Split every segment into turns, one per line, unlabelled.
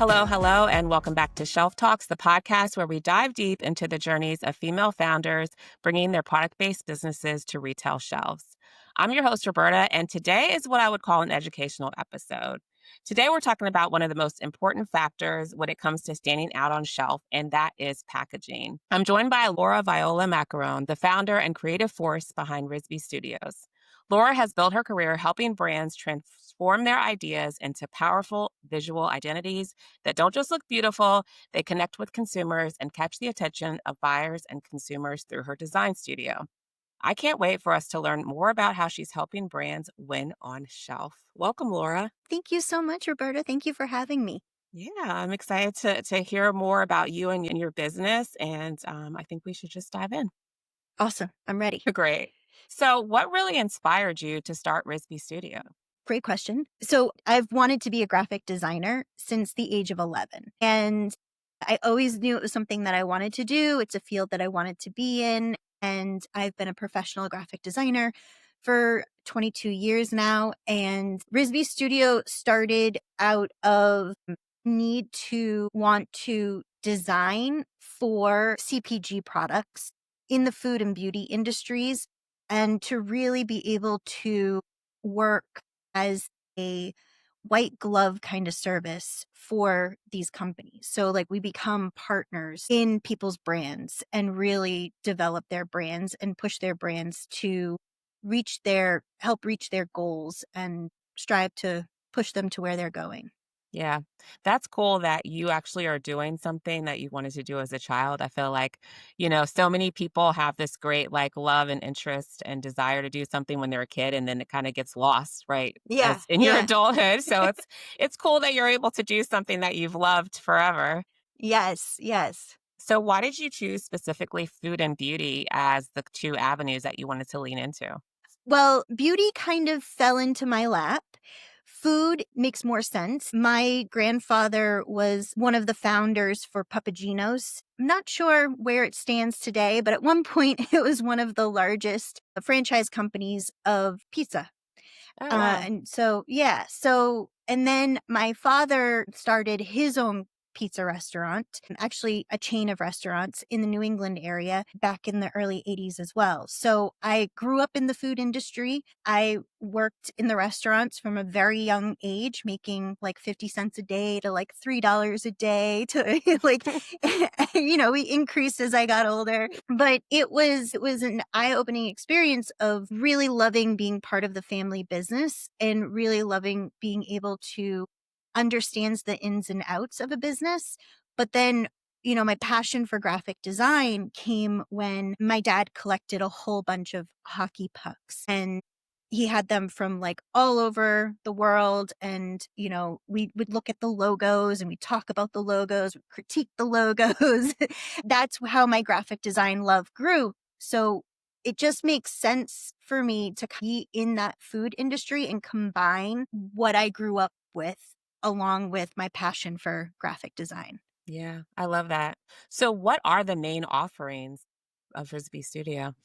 Hello, hello, and welcome back to Shelf Talks, the podcast where we dive deep into the journeys of female founders bringing their product based businesses to retail shelves. I'm your host, Roberta, and today is what I would call an educational episode. Today, we're talking about one of the most important factors when it comes to standing out on shelf, and that is packaging. I'm joined by Laura Viola Maccarone, the founder and creative force behind Rizbee Studios. Laura has built her career helping brands transform their ideas into powerful visual identities that don't just look beautiful, they connect with consumers and catch the attention of buyers and consumers through her design studio. I can't wait for us to learn more about how she's helping brands win on shelf. Welcome, Laura.
Thank you so much, Roberta. Thank you for having me.
Yeah, I'm excited to hear more about you and your business, and I think we should just dive in.
Awesome. I'm ready.
Great. So, what really inspired you to start Rizbee Studio?
Great question. So I've wanted to be a graphic designer since the age of 11. And I always knew it was something that I wanted to do. It's a field that I wanted to be in. And I've been a professional graphic designer for 22 years now. And Rizbee Studio started out of need to want to design for CPG products in the food and beauty industries and to really be able to work as a white glove kind of service for these companies. So like we become partners in people's brands and really develop their brands and push their brands to help reach their goals and strive to push them to where they're going.
Yeah, that's cool that you actually are doing something that you wanted to do as a child. I feel like, so many people have this great like love and interest and desire to do something when they're a kid and then it kind of gets lost, right?
Yeah.
As in your
Yeah.
adulthood. So it's cool that you're able to do something that you've loved forever.
Yes. Yes.
So why did you choose specifically food and beauty as the two avenues that you wanted to lean into?
Well, beauty kind of fell into my lap. Food makes more sense. My grandfather was one of the founders for Papagino's. I'm not sure where it stands today, but at one point it was one of the largest franchise companies of pizza.
Oh, wow.
And so, yeah. So, and then my father started his own pizza restaurant, actually a chain of restaurants in the New England area back in the early 80s as well. So I grew up in the food industry. I worked in the restaurants from a very young age, making like 50 cents a day to like $3 a day to like, we increased as I got older, but it was an eye-opening experience of really loving being part of the family business and really loving being able to understands the ins and outs of a business. But then, my passion for graphic design came when my dad collected a whole bunch of hockey pucks and he had them from like all over the world. And, we would look at the logos and we talk about the logos, we critique the logos. That's how my graphic design love grew. So it just makes sense for me to be in that food industry and combine what I grew up with along with my passion for graphic design.
Yeah, I love that. So what are the main offerings of Frisbee Studio?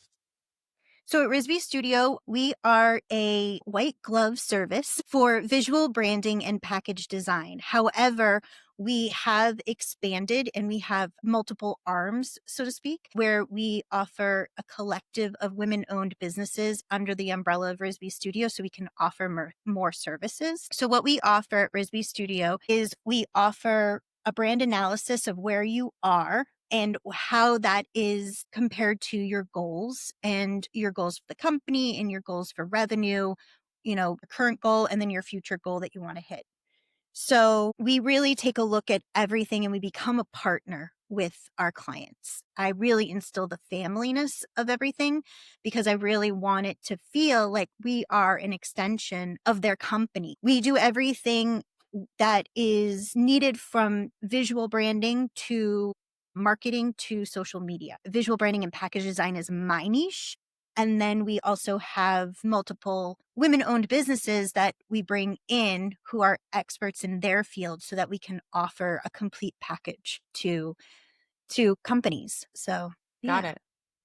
So at Rizbee Studio, we are a white glove service for visual branding and package design. However, we have expanded and we have multiple arms, so to speak, where we offer a collective of women-owned businesses under the umbrella of Rizbee Studio so we can offer more services. So what we offer at Rizbee Studio is we offer a brand analysis of where you are and how that is compared to your goals and your goals for the company and your goals for revenue, your current goal and then your future goal that you want to hit. So we really take a look at everything and we become a partner with our clients. I really instill the familyness of everything because I really want it to feel like we are an extension of their company. We do everything that is needed from visual branding to marketing to social media. Visual branding and package design is my niche. And then we also have multiple women-owned businesses that we bring in who are experts in their field so that we can offer a complete package to companies. So,
Got
yeah.
it.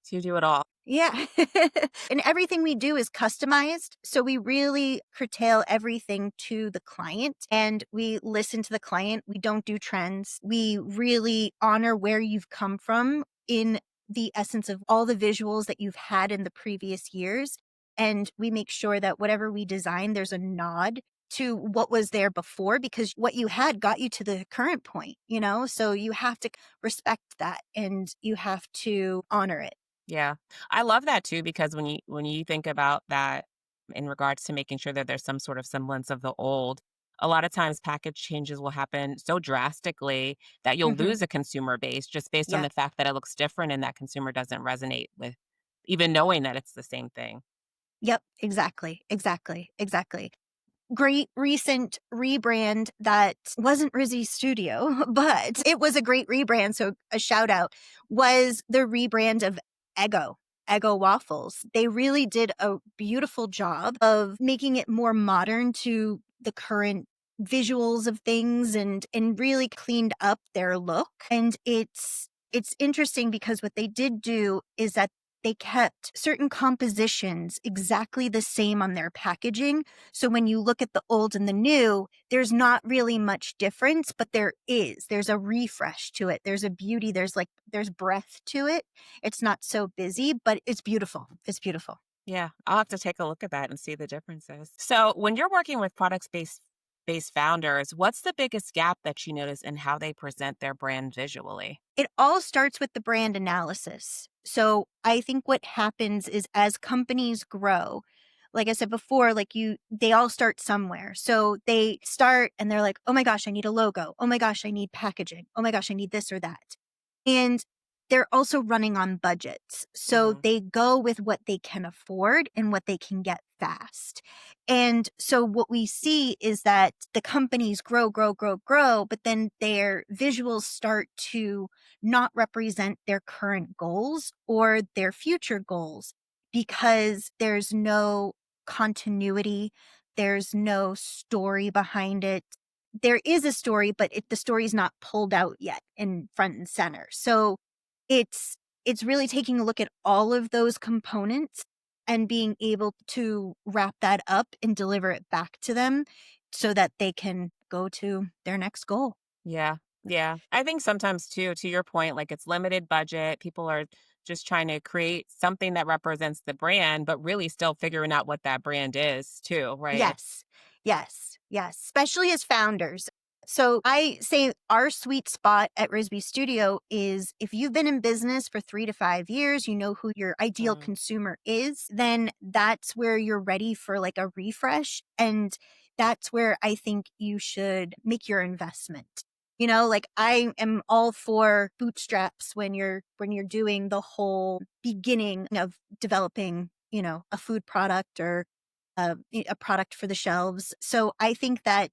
So you do it all.
Yeah. And everything we do is customized. So we really curtail everything to the client and we listen to the client. We don't do trends. We really honor where you've come from in the essence of all the visuals that you've had in the previous years. And we make sure that whatever we design, there's a nod to what was there before because what you had got you to the current point, you know? So you have to respect that and you have to honor it.
Yeah. I love that too because when you think about that in regards to making sure that there's some sort of semblance of the old, a lot of times package changes will happen so drastically that you'll
Mhm.
lose a consumer base just based on
Yeah.
the fact that it looks different and that consumer doesn't resonate with even knowing that it's the same thing.
Yep, exactly, exactly, exactly. Great recent rebrand that wasn't Rizzy Studio, but it was a great rebrand, so a shout out, was the rebrand of Eggo, Eggo waffles. They really did a beautiful job of making it more modern to the current visuals of things and really cleaned up their look. And it's interesting because what they did do is that they kept certain compositions exactly the same on their packaging, so when you look at the old and the new, there's not really much difference, but there is. There's a refresh to it. There's a beauty. There's breath to it. It's not so busy, but it's beautiful. It's beautiful.
Yeah, I'll have to take a look at that and see the differences. So, when you're working with products based founders, what's the biggest gap that you notice in how they present their brand visually?
It all starts with the brand analysis. So I think what happens is as companies grow, like I said before, they all start somewhere. So they start and they're like, oh my gosh, I need a logo. Oh my gosh, I need packaging. Oh my gosh, I need this or that. And they're also running on budgets. So
Hmm.
they go with what they can afford and what they can get fast. And so what we see is that the companies grow, grow, grow, grow, but then their visuals start to not represent their current goals or their future goals because there's no continuity, there's no story behind it. There is a story, but the story is not pulled out yet in front and center. So it's it's really taking a look at all of those components and being able to wrap that up and deliver it back to them so that they can go to their next goal.
Yeah. Yeah. I think sometimes too, to your point, like it's limited budget. People are just trying to create something that represents the brand, but really still figuring out what that brand is too, right?
Yes. Yes. Yes. Especially as founders. So I say our sweet spot at Rizbee Studio is if you've been in business for 3 to 5 years, you know who your ideal
Mm.
consumer is, then that's where you're ready for like a refresh. And that's where I think you should make your investment. You know, like I am all for bootstraps when you're doing the whole beginning of developing, a food product or a product for the shelves. So I think that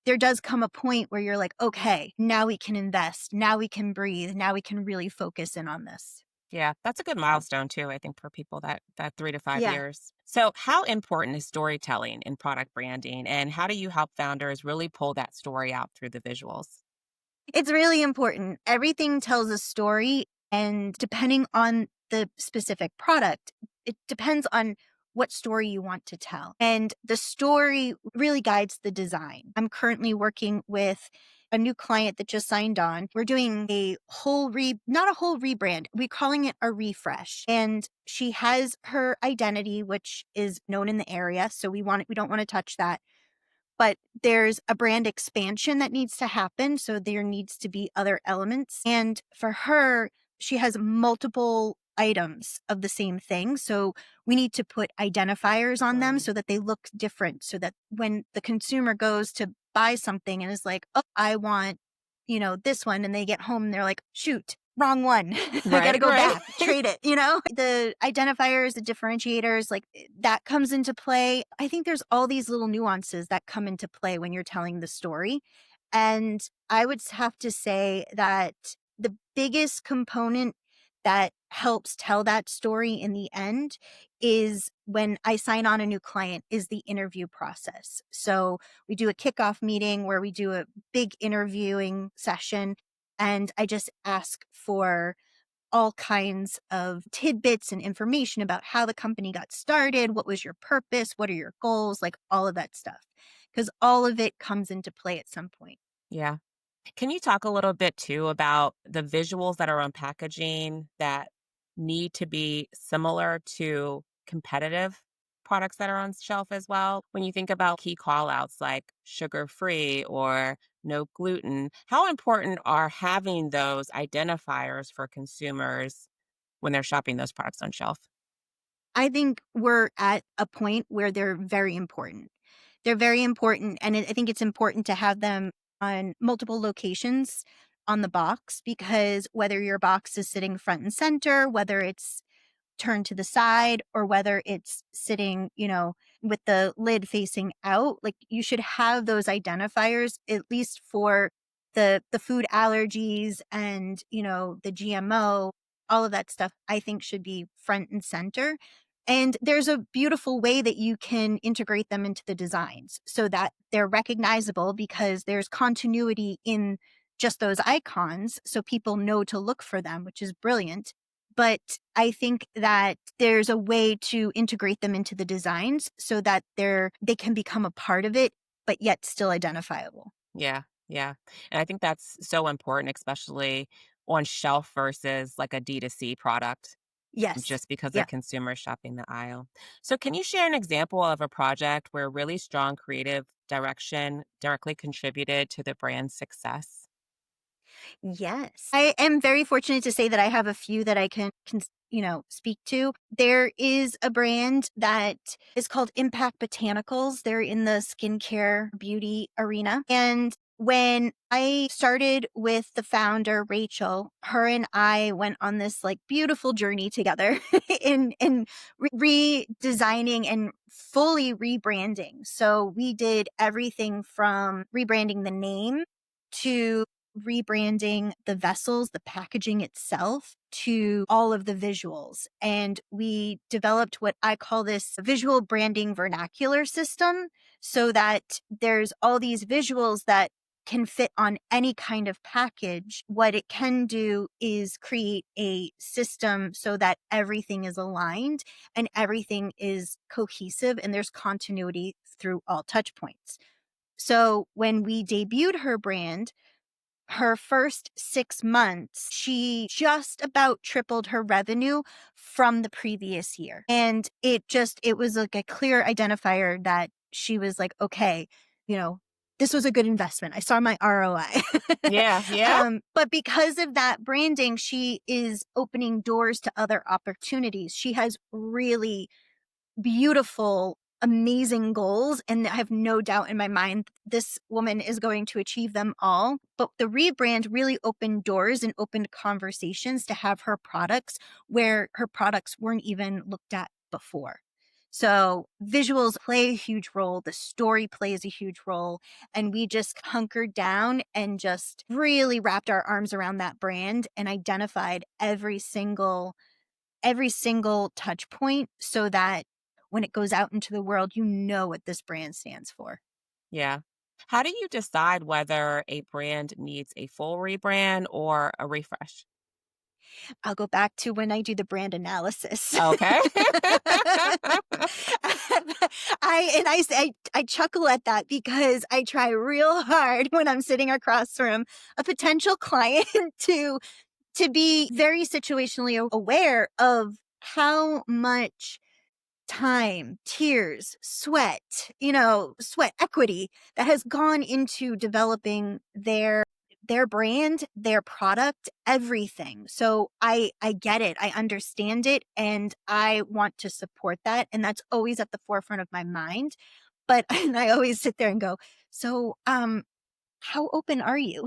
there does come a point where you're like, okay, now we can invest, now we can breathe, now we can really focus in on this.
Yeah, that's a good milestone too, I think, for people that 3 to 5
Yeah.
years. So, how important is storytelling in product branding, and how do you help founders really pull that story out through the visuals?
It's really important. Everything tells a story, and depending on the specific product, it depends on what story you want to tell. And the story really guides the design. I'm currently working with a new client that just signed on. We're doing a not a whole rebrand. We're calling it a refresh. And she has her identity, which is known in the area. So we don't want to touch that, but there's a brand expansion that needs to happen. So there needs to be other elements. And for her, she has multiple items of the same thing. So we need to put identifiers on them
Mm.
so that they look different. So that when the consumer goes to buy something and is like, oh, I want, this one, and they get home and they're like, shoot, wrong one. I got to
Right,
go
right.
back, trade it, The identifiers, the differentiators, like that comes into play. I think there's all these little nuances that come into play when you're telling the story. And I would have to say that the biggest component that helps tell that story in the end is when I sign on a new client is the interview process. So we do a kickoff meeting where we do a big interviewing session and I just ask for all kinds of tidbits and information about how the company got started, what was your purpose, what are your goals, like all of that stuff. Because all of it comes into play at some point.
Yeah. Can you talk a little bit too about the visuals that are on packaging that need to be similar to competitive products that are on shelf as well? When you think about key call outs like sugar free or no gluten, how important are having those identifiers for consumers when they're shopping those products on shelf?
I think we're at a point where they're very important. They're very important, and I think it's important to have them on multiple locations on the box because whether your box is sitting front and center, whether it's turned to the side or whether it's sitting, with the lid facing out, like you should have those identifiers at least for the food allergies and, the GMO, all of that stuff I think should be front and center. And there's a beautiful way that you can integrate them into the designs so that they're recognizable because there's continuity in just those icons so people know to look for them, which is brilliant. But I think that there's a way to integrate them into the designs so that they can become a part of it, but yet still identifiable.
Yeah, yeah. And I think that's so important, especially on shelf versus like a D2C product,
Yes.
just because the
Yeah.
consumer shopping the aisle. So, can you share an example of a project where really strong creative direction directly contributed to the brand's success?
Yes. I am very fortunate to say that I have a few that I can speak to. There is a brand that is called Impact Botanicals. They're in the skincare beauty arena. And when I started with the founder, Rachel, her and I went on this like beautiful journey together in redesigning and fully rebranding. So we did everything from rebranding the name to rebranding the vessels, the packaging itself, to all of the visuals. And we developed what I call this visual branding vernacular system so that there's all these visuals that can fit on any kind of package. What it can do is create a system so that everything is aligned and everything is cohesive and there's continuity through all touch points. So when we debuted her brand, her first 6 months, she just about tripled her revenue from the previous year. And it was like a clear identifier that she was like, okay, you know, this was a good investment. I saw my ROI.
Yeah, yeah.
But because of that branding, she is opening doors to other opportunities. She has really beautiful, amazing goals. And I have no doubt in my mind this woman is going to achieve them all. But the rebrand really opened doors and opened conversations to have her products where her products weren't even looked at before. So visuals play a huge role. The story plays a huge role. And we just hunkered down and just really wrapped our arms around that brand and identified every single touch point so that when it goes out into the world, you know what this brand stands for.
Yeah. How do you decide whether a brand needs a full rebrand or a refresh?
I'll go back to when I do the brand analysis.
Okay.
I chuckle at that because I try real hard when I'm sitting across from a potential client to be very situationally aware of how much time, tears, sweat equity that has gone into developing their brand, their product, everything. So I get it. I understand it and I want to support that and that's always at the forefront of my mind. But and I always sit there and go, "So, how open are you?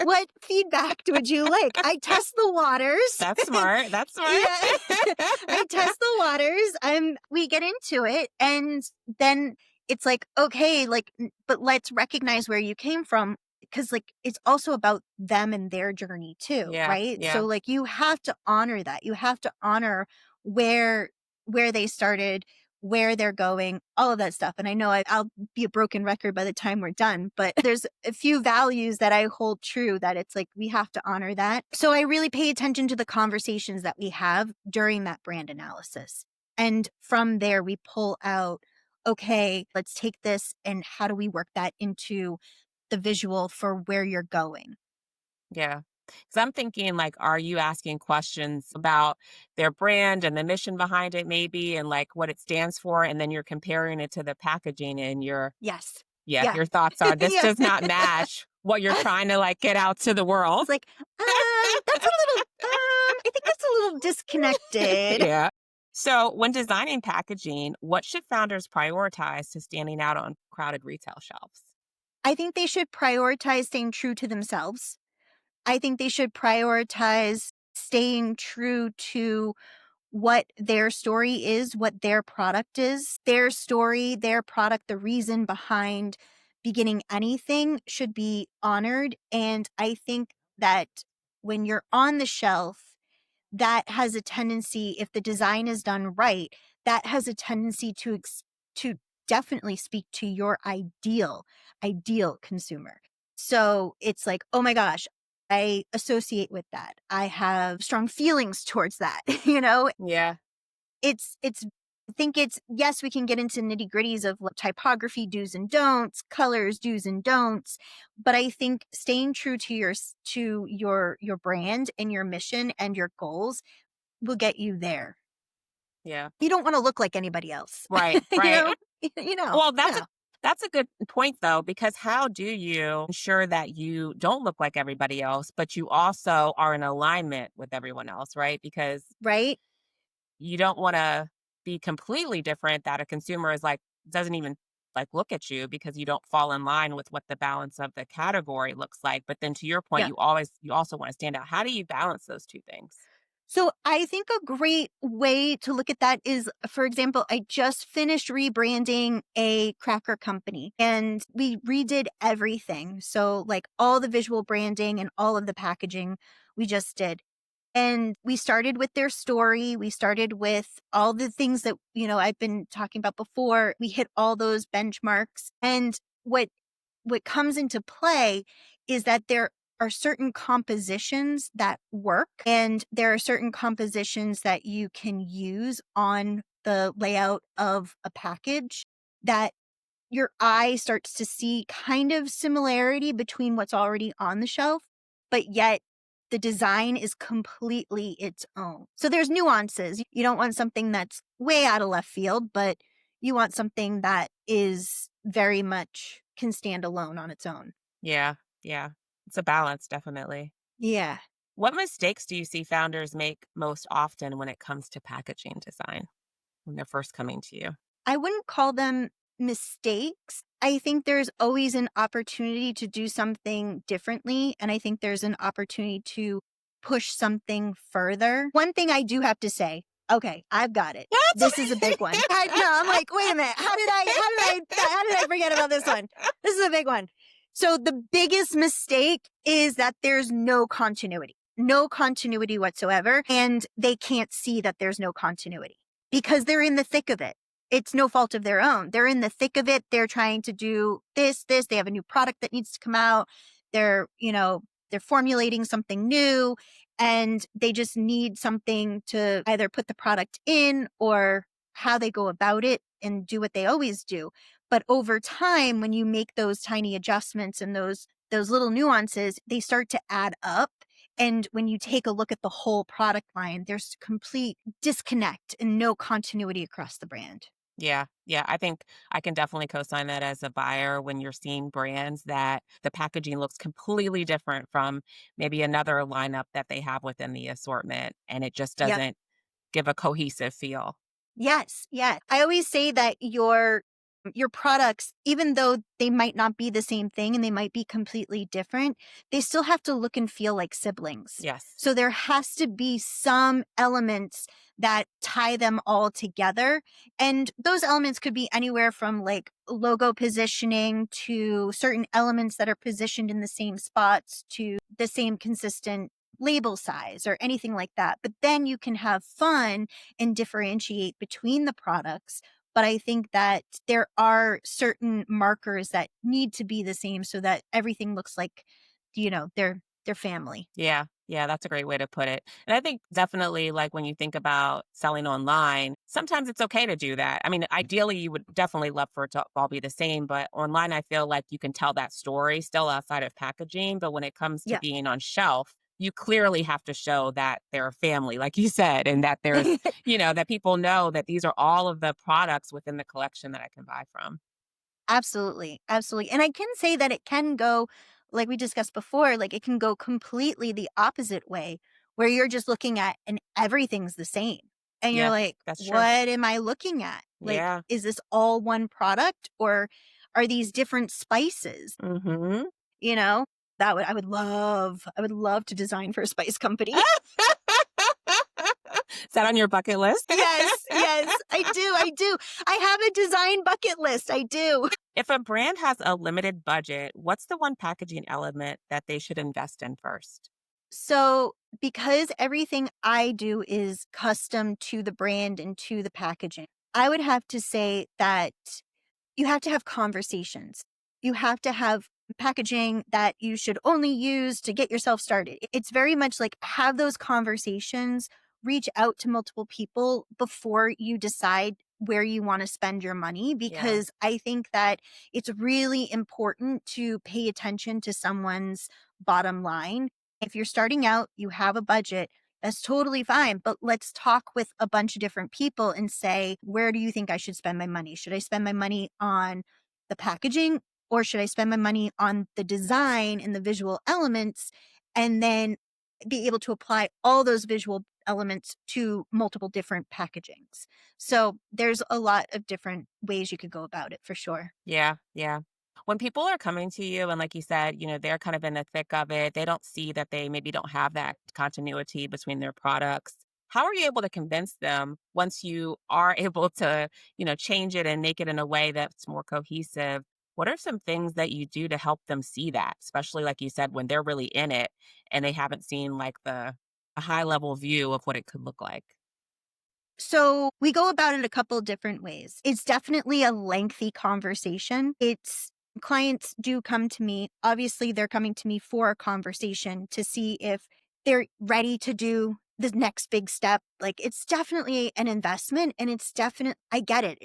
What feedback would you like?" I test the waters.
That's smart. That's smart.
Yeah. I test the waters. We get into it and then it's like, okay, like but let's recognize where you came from because like it's also about them and their journey too,
Yeah,
right?
yeah.
So like you have to honor that. You have to honor where where they started, where they're going, all of that stuff. And I know I'll be a broken record by the time we're done, but there's a few values that I hold true that it's like we have to honor that. So I really pay attention to the conversations that we have during that brand analysis. And from there, we pull out, okay, let's take this and how do we work that into the visual for where you're going?
Yeah. Because I'm thinking, like, are you asking questions about their brand and the mission behind it, maybe, and like what it stands for? And then you're comparing it to the packaging, and
Yes.
yeah,
Yeah.
your thoughts are this
Yeah.
does not match what you're trying to like get out to the world.
It's like, that's a little, I think that's a little disconnected.
Yeah. So, when designing packaging, what should founders prioritize to standing out on crowded retail shelves?
I think they should prioritize staying true to themselves. I think they should prioritize staying true to what their story is, what their product is. Their story, their product, the reason behind beginning anything should be honored. And I think that when you're on the shelf, that has a tendency, if the design is done right, that has a tendency to definitely speak to your ideal consumer. So it's like, oh my gosh, I associate with that. I have strong feelings towards that.
Yeah.
It's I think it's, yes, we can get into nitty gritties of what typography do's and don'ts, colors do's and don'ts, but I think staying true to your brand and your mission and your goals will get you there.
Yeah.
You don't want to look like anybody else.
Right.
you
Right.
know,
Well,
yeah,
that's a good point though, because how do you ensure that you don't look like everybody else, but you also are in alignment with everyone else, right? Because
right.
you don't want to be completely different that a consumer is like doesn't even like look at you because you don't fall in line with what the balance of the category looks like. But then to your point,
Yeah.
you also want to stand out. How do you balance those two things?
So I think a great way to look at that is, for example, I just finished rebranding a cracker company and we redid everything. So like all the visual branding and all of the packaging we just did. And we started with their story. We started with all the things that, I've been talking about before. We hit all those benchmarks. And what comes into play is that there are certain compositions that work and there are certain compositions that you can use on the layout of a package that your eye starts to see kind of similarity between what's already on the shelf, but yet the design is completely its own. So there's nuances. You don't want something that's way out of left field, but you want something that is very much can stand alone on its own.
Yeah. Yeah. It's a balance, definitely.
Yeah.
What mistakes do you see founders make most often when it comes to packaging design when they're first coming to you?
I wouldn't call them mistakes. I think there's always an opportunity to do something differently. And I think there's an opportunity to push something further. One thing I do have to say, okay, I've got it.
That's
This is a big one. I'm like, wait a minute. How did I forget about this one? This is a big one. So the biggest mistake is that there's no continuity whatsoever. And they can't see that there's no continuity because they're in the thick of it. It's no fault of their own. They're in the thick of it. They're trying to do this. They have a new product that needs to come out. They're formulating something new and they just need something to either put the product in or how they go about it and do what they always do. But over time, when you make those tiny adjustments and those little nuances, they start to add up. And when you take a look at the whole product line, there's complete disconnect and no continuity across the brand.
Yeah, yeah, I think I can definitely co-sign that as a buyer when you're seeing brands that the packaging looks completely different from maybe another lineup that they have within the assortment, and it just
Yep.
doesn't give a cohesive feel.
Yes, yeah. I always say that your products, even though they might not be the same thing and they might be completely different, they still have to look and feel like siblings.
Yes.
So there has to be some elements that tie them all together. And those elements could be anywhere from like logo positioning to certain elements that are positioned in the same spots to the same consistent label size or anything like that. But then you can have fun and differentiate between the products but I think that there are certain markers that need to be the same so that everything looks like, their family.
Yeah. Yeah, that's a great way to put it. And I think definitely like when you think about selling online, sometimes it's okay to do that. I mean, ideally you would definitely love for it to all be the same, but online I feel like you can tell that story still outside of packaging, but when it comes to
Yeah.
being on shelf, you clearly have to show that they're a family, like you said, and that there's, that people know that these are all of the products within the collection that I can buy from.
Absolutely, absolutely, and I can say that it can go, like we discussed before, like, it can go completely the opposite way, where you're just looking at and everything's the same, and you're
Yeah,
like,
that's true.
"What am I looking at? Like,
Yeah.
is this all one product, or are these different spices?"
Mhm.
You know? I would love to design for a spice company.
Is that on your bucket list?
Yes, yes, I do. I have a design bucket list, I do.
If a brand has a limited budget, what's the one packaging element that they should invest in first?
So, because everything I do is custom to the brand and to the packaging, I would have to say that you have to have conversations. You have to have packaging that you should only use to get yourself started. It's very much like have those conversations, reach out to multiple people before you decide where you want to spend your money,
Yeah.
because I think that it's really important to pay attention to someone's bottom line. If you're starting out, you have a budget, that's totally fine. But let's talk with a bunch of different people and say, where do you think I should spend my money? Should I spend my money on the packaging, or should I spend my money on the design and the visual elements and then be able to apply all those visual elements to multiple different packagings? So there's a lot of different ways you could go about it for sure.
Yeah. Yeah. When people are coming to you and like you said, they're kind of in the thick of it, they don't see that they maybe don't have that continuity between their products. How are you able to convince them once you are able to, change it and make it in a way that's more cohesive? What are some things that you do to help them see that, especially like you said, when they're really in it and they haven't seen like the a high level view of what it could look like?
So we go about it a couple different ways. It's definitely a lengthy conversation. It's clients do come to me. Obviously, they're coming to me for a conversation to see if they're ready to do the next big step. Like it's definitely an investment and it's definite I get it.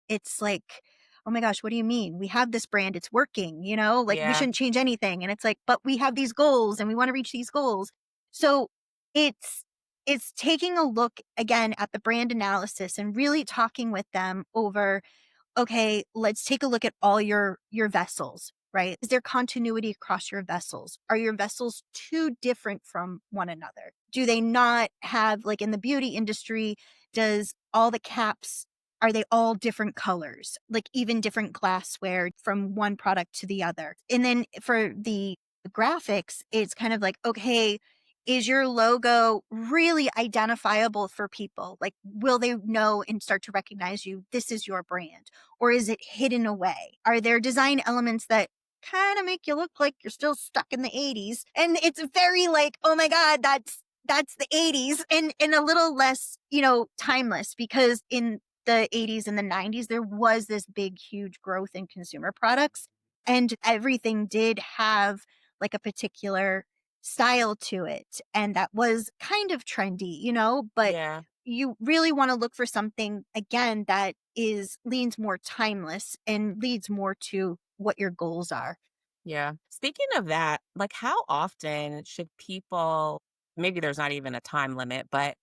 It's like, oh my gosh, what do you mean? We have this brand, it's working, like we
Yeah.
shouldn't change anything. And it's like, but we have these goals and we want to reach these goals. So it's it's taking a look again at the brand analysis and really talking with them over, okay, let's take a look at all your vessels, right? Is there continuity across your vessels? Are your vessels too different from one another? Do they not have, like in the beauty industry, does all the caps, are they all different colors? Like even different glassware from one product to the other. And then for the graphics, it's kind of like, okay, is your logo really identifiable for people? Like, will they know and start to recognize you? This is your brand. Or is it hidden away? Are there design elements that kind of make you look like you're still stuck in the 80s? And it's very like, oh my God, that's the 80s, and a little less, timeless, because in the 80s and the 90s there was this big huge growth in consumer products and everything did have like a particular style to it and that was kind of trendy, but
Yeah.
you really want to look for something again that is leans more timeless and leads more to what your goals are.
Yeah. Speaking of that, like how often should people, maybe there's not even a time limit, but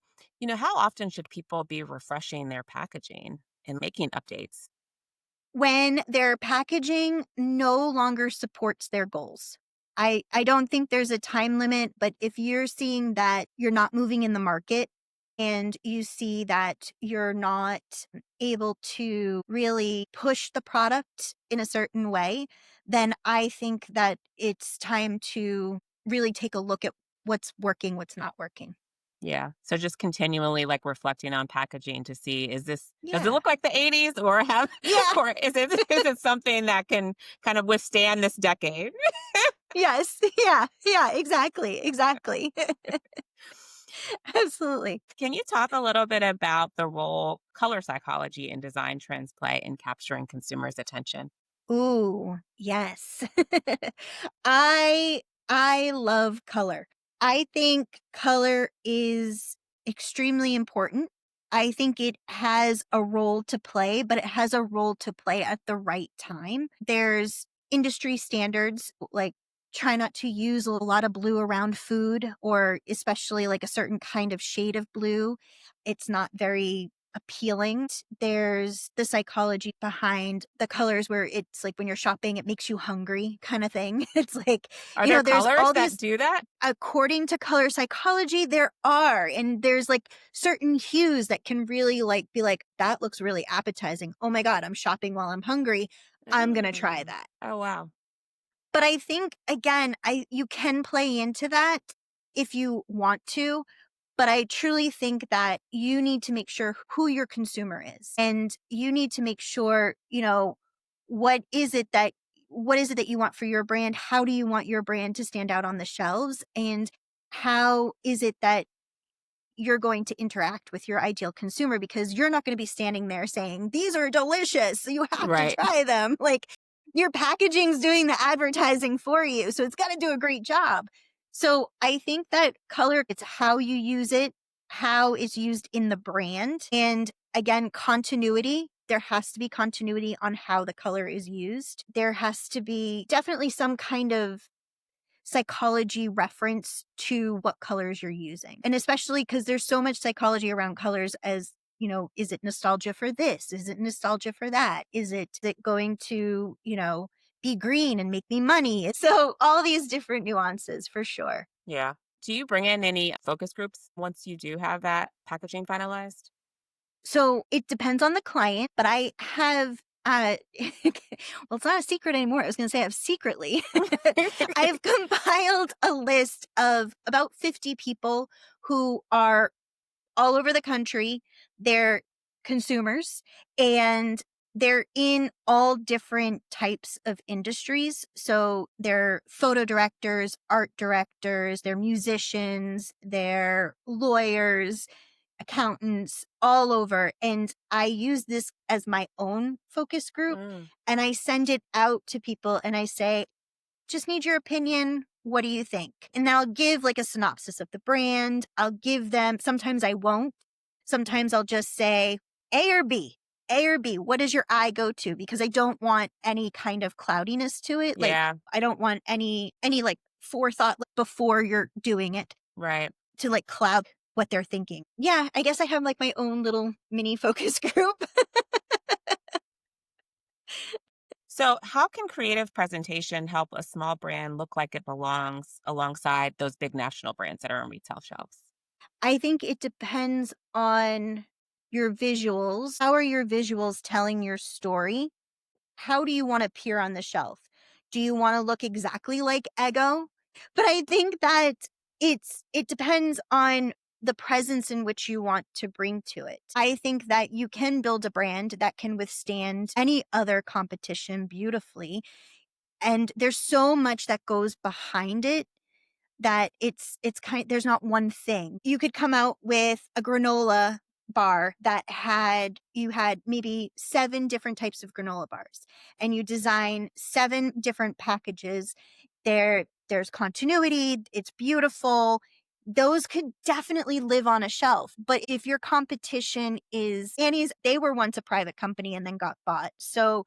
how often should people be refreshing their packaging and making updates?
When their packaging no longer supports their goals. I don't think there's a time limit, but if you're seeing that you're not moving in the market and you see that you're not able to really push the product in a certain way, then I think that it's time to really take a look at what's working, what's not working.
Yeah. So just continually like reflecting on packaging to see does it
Yeah.
look like the 80s or have
Yeah.
or is it something that can kind of withstand this decade?
Yes. Yeah. Yeah. Exactly. Exactly. Absolutely.
Can you talk a little bit about the role color psychology and design trends play in capturing consumers' attention?
Ooh, yes. I I love color. I think color is extremely important. I think it has a role to play, but it has a role to play at the right time. There's industry standards like try not to use a lot of blue around food or especially like a certain kind of shade of blue. It's not very appealing. There's the psychology behind the colors where it's like when you're shopping, it makes you hungry kind of thing. It's like,
Are there
there's
colors
all
that
these,
do that?
according to color psychology, there are, and there's like certain hues that can really like be like, that looks really appetizing. Oh my God, I'm shopping while I'm hungry. I'm going to try
Mm.
that.
Oh, wow.
But I think again, you can play into that if you want to, but I truly think that you need to make sure who your consumer is. And you need to make sure, what is it that what is it that you want for your brand? How do you want your brand to stand out on the shelves? And how is it that you're going to interact with your ideal consumer because you're not going to be standing there saying, these are delicious. So you have to
Right.
try them. Like your packaging's doing the advertising for you. So it's got to do a great job. So I think that color, it's how you use it, how it's used in the brand. And again, continuity. There has to be continuity on how the color is used. There has to be definitely some kind of psychology reference to what colors you're using. And especially because there's so much psychology around colors as, is it nostalgia for this? Is it nostalgia for that? Is it going to, be green and make me money? So all these different nuances for sure.
Yeah. Do you bring in any focus groups once you do have that packaging finalized?
So it depends on the client, but I have well, it's not a secret anymore. I was going to say I've secretly I've compiled a list of about 50 people who are all over the country. They're consumers and they're in all different types of industries. So they're photo directors, art directors, they're musicians, they're lawyers, accountants all over. And I use this as my own focus group
Mm,
and I send it out to people and I say, just need your opinion. What do you think? And then I'll give like a synopsis of the brand. I'll give them, sometimes I won't. Sometimes I'll just say A or B. A or B, what does your eye go to? Because I don't want any kind of cloudiness to it. Like
yeah.
I don't want any like forethought before you're doing it
Right.
to like cloud what they're thinking. Yeah, I guess I have like my own little mini focus group.
So, how can creative presentation help a small brand look like it belongs alongside those big national brands that are on retail shelves?
I think it depends on your visuals. How are your visuals telling your story? How do you want to appear on the shelf? Do you want to look exactly like Ego? But I think that it depends on the presence in which you want to bring to it. I think that you can build a brand that can withstand any other competition beautifully. And there's so much that goes behind it that it's kind there's not one thing. You could come out with a granola bar that you had maybe 7 different types of granola bars and you design 7 different packages. There's continuity, it's beautiful. Those could definitely live on a shelf. But if your competition is Annie's, they were once a private company and then got bought. So,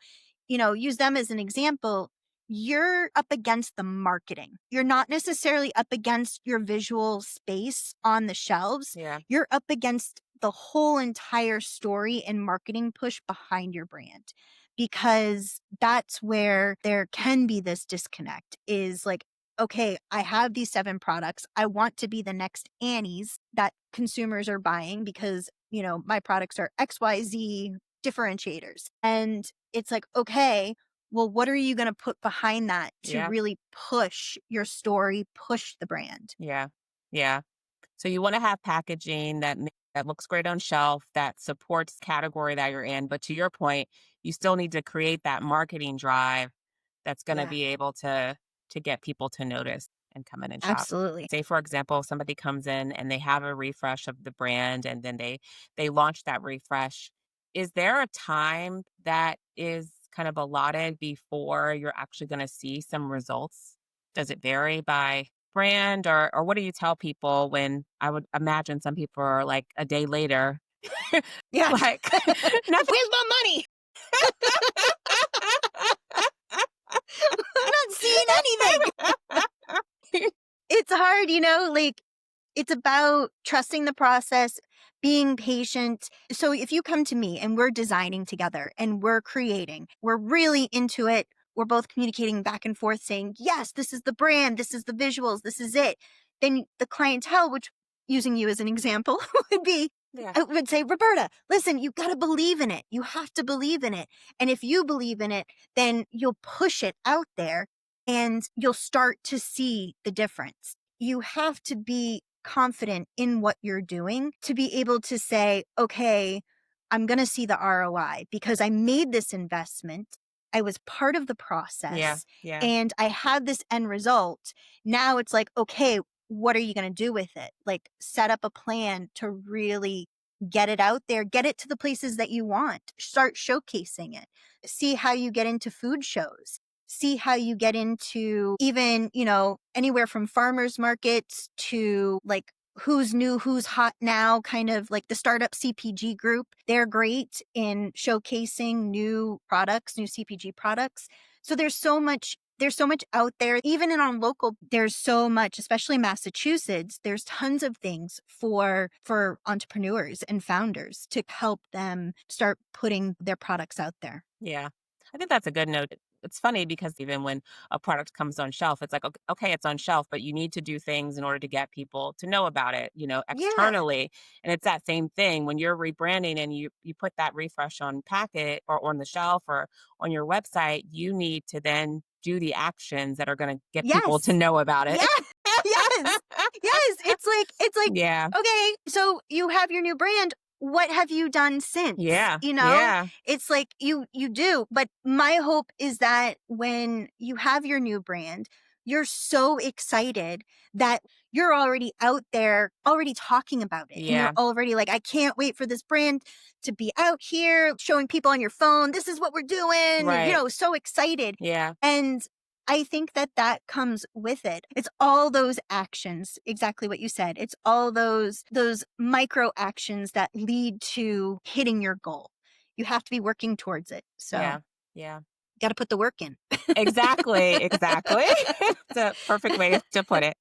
use them as an example. You're up against the marketing. You're not necessarily up against your visual space on the shelves.
Yeah.
You're up against the whole entire story and marketing push behind your brand. Because that's where there can be this disconnect is like, okay, I have these 7 products. I want to be the next Annie's that consumers are buying because, my products are XYZ differentiators. And it's like, okay, well, what are you going to put behind that to
Yeah.
really push your story, push the brand?
Yeah. Yeah. So you want to have packaging that looks great on shelf, that supports category that you're in, but to your point, you still need to create that marketing drive that's going to
Yeah.
be able to get people to notice. and come in and shop.
Absolutely.
Say, for example, if somebody comes in and they have a refresh of the brand and then they launch that refresh. Is there a time that is kind of allotted before you're actually going to see some results? Does it vary by brand or what do you tell people when I would imagine some people are like a day later,
Yeah.
like nothing.
Where's my money? I'm not seeing anything. It's hard, like it's about trusting the process, being patient. So if you come to me and we're designing together and we're creating, we're really into it. We're both communicating back and forth saying, yes, this is the brand, this is the visuals, this is it. Then the clientele, which using you as an example would be,
Yeah.
I would say, Roberta, listen, you got to believe in it. You have to believe in it. And if you believe in it, then you'll push it out there and you'll start to see the difference. You have to be confident in what you're doing to be able to say, okay, I'm going to see the ROI because I made this investment. I was part of the
Yeah.
process
Yeah.
and I had this end result. Now it's like, okay, what are you going to do with it? Like set up a plan to really get it out there, get it to the places that you want, start showcasing it, see how you get into food shows, see how you get into even, anywhere from farmers markets to like who's new, who's hot now, kind of like the startup CPG group. They're great in showcasing new products, new CPG products. So there's so much out there. Even in on local, there's so much, especially Massachusetts, there's tons of things for entrepreneurs and founders to help them start putting their products out there.
Yeah. I think that's a good note. It's funny because even when a product comes on shelf, it's like, okay, it's on shelf, but you need to do things in order to get people to know about it,
Yeah.
externally. And it's that same thing when you're rebranding and you put that refresh on packet or on the shelf or on your website, you need to then do the actions that are going to get people to
Yes.
know about it.
Yeah. Yes. Yes. It's like,
Yeah.
okay, so you have your new brand. What have you done since?
Yeah. Yeah.
It's like you do. But my hope is that when you have your new brand, you're so excited that you're already out there, already talking about it. And you're
Yeah.
already like, I can't wait for this brand to be out here showing people on your phone, this is what we're doing. And,
Right.
so excited.
Yeah.
And I think that comes with it. It's all those actions, exactly what you said. It's all those micro actions that lead to hitting your goal. You have to be working towards it. So,
Yeah. Yeah.
got to put the work in.
Exactly, exactly. It's a perfect way to put it.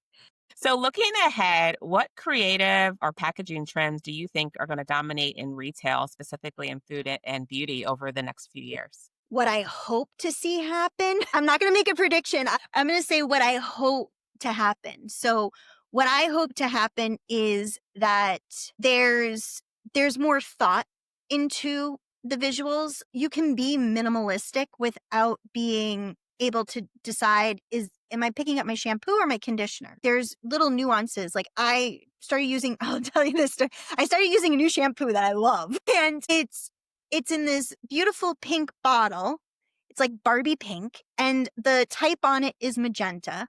So looking ahead, what creative or packaging trends do you think are going to dominate in retail, specifically in food and beauty over the next few years?
What I hope to see happen, I'm not going to make a prediction. I'm going to say what I hope to happen. So, what I hope to happen is that there's more thought into the visuals. You can be minimalistic without being able to decide am I picking up my shampoo or my conditioner? There's little nuances. Like I'll tell you this story. I started using a new shampoo that I love, and it's in this beautiful pink bottle. It's like Barbie pink, and the type on it is magenta.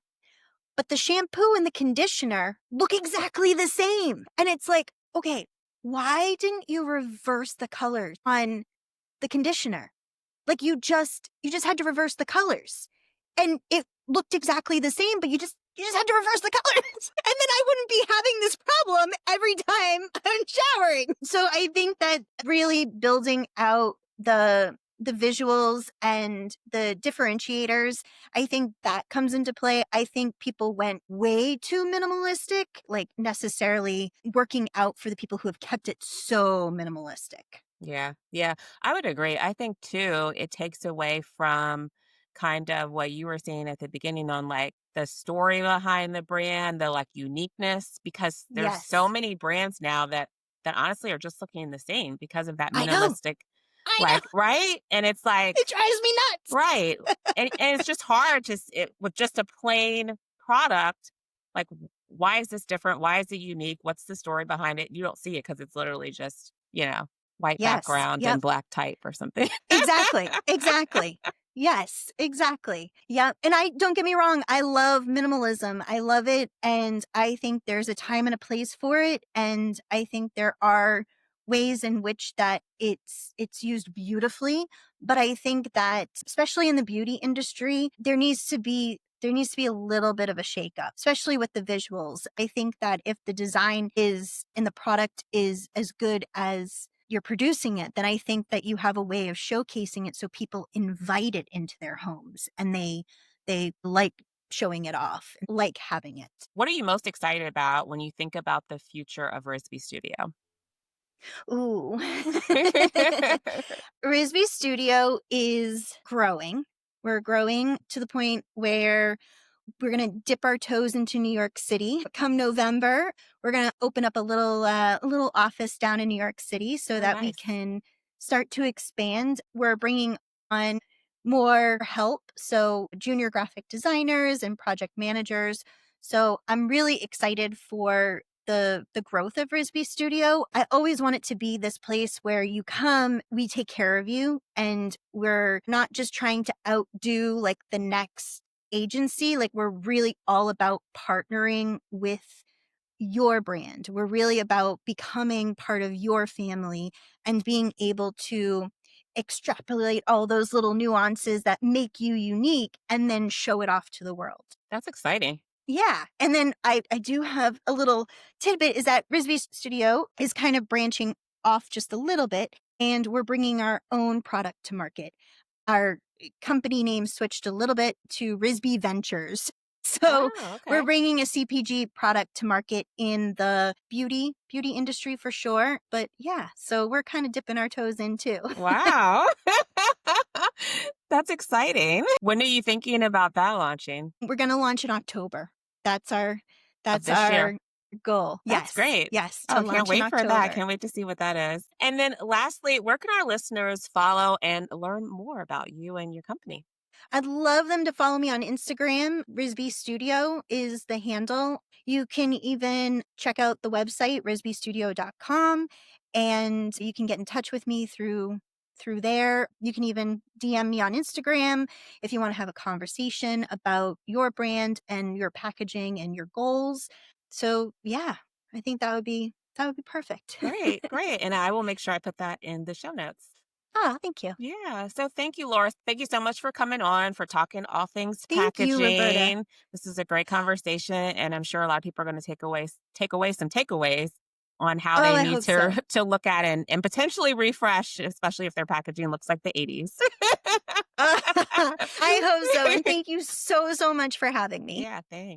But the shampoo and the conditioner look exactly the same. And it's like, okay, why didn't you reverse the colors on the conditioner? Like you just had to reverse the colors. And it looked exactly the same, but you just had to reverse the colors. And then I wouldn't be having this problem every time I'm showering. So I think that really building out the visuals and the differentiators, I think that comes into play. I think people went way too minimalistic, like necessarily working out for the people who have kept it so minimalistic.
Yeah, yeah, I would agree. I think too, it takes away from kind of what you were saying at the beginning on like the story behind the brand, the like uniqueness, because there's so
Yes.
many brands now that honestly are just looking the same because of that
I know.
minimalistic,
I know.
like, right? And it's like,
It drives me nuts.
right. And it's just hard with just a plain product. Like, why is this different? Why is it unique? What's the story behind it? You don't see it because it's literally just, white
Yes.
background
Yep.
and black type or something.
Exactly. Exactly. Yes, exactly. Yeah. And I don't get me wrong, I love minimalism. I love it. And I think there's a time and a place for it. And I think there are ways in which that it's used beautifully. But I think that especially in the beauty industry, there needs to be a little bit of a shakeup, especially with the visuals. I think that if the design is and the product is as good as you're producing it, then I think that you have a way of showcasing it so people invite it into their homes and they like showing it off, like having it.
What are you most excited about when you think about the future of Rizbee Studio?
Ooh. Rizbee Studio is growing. We're growing to the point where we're going to dip our toes into New York City. Come November, we're going to open up a little office down in New York City so
Oh,
that we
nice.
can start to expand. We're bringing on more help, so junior graphic designers and project managers. So I'm really excited for the growth of Rizbee Studio. I always want it to be this place where you come, we take care of you, and we're not just trying to outdo like the next agency. Like we're really all about partnering with your brand. We're really about becoming part of your family and being able to extrapolate all those little nuances that make you unique and then show it off to the world.
That's exciting.
Yeah. And then I do have a little tidbit is that Rizbee Studio is kind of branching off just a little bit, and we're bringing our own product to market. Our company name switched a little bit to Rizbee Ventures. So
Oh,
we're
okay.
bringing a CPG product to market in the beauty industry for sure. But yeah, so we're kind of dipping our toes in too.
Wow. That's exciting. When are you thinking about that launching
We're going to launch in October. That's our
of
that's
this year?
our goal.
That's
Yes.
great.
Yes, to
Oh, can't
launch in
wait for that.
October.
Can't wait to see what that is. And then lastly, where can our listeners follow and learn more about you and your company?
I'd love them to follow me on Instagram. Rizbee Studio is the handle. You can even check out the website, rizbeestudio.com, and you can get in touch with me through there. You can even DM me on Instagram if you want to have a conversation about your brand and your packaging and your goals. So, yeah, I think that would be perfect.
Great, great. And I will make sure I put that in the show notes.
Ah, thank you.
Yeah. So thank you, Laura. Thank you so much for coming on, for talking all things
Thank you, Roberta.
packaging. This is a great conversation, and I'm sure a lot of people are going to take away some takeaways on how
Oh,
they
I
need
hope so.
to look at and potentially refresh, especially if their packaging looks like the 80s.
I hope so. And thank you so, so much for having me.
Yeah, thanks.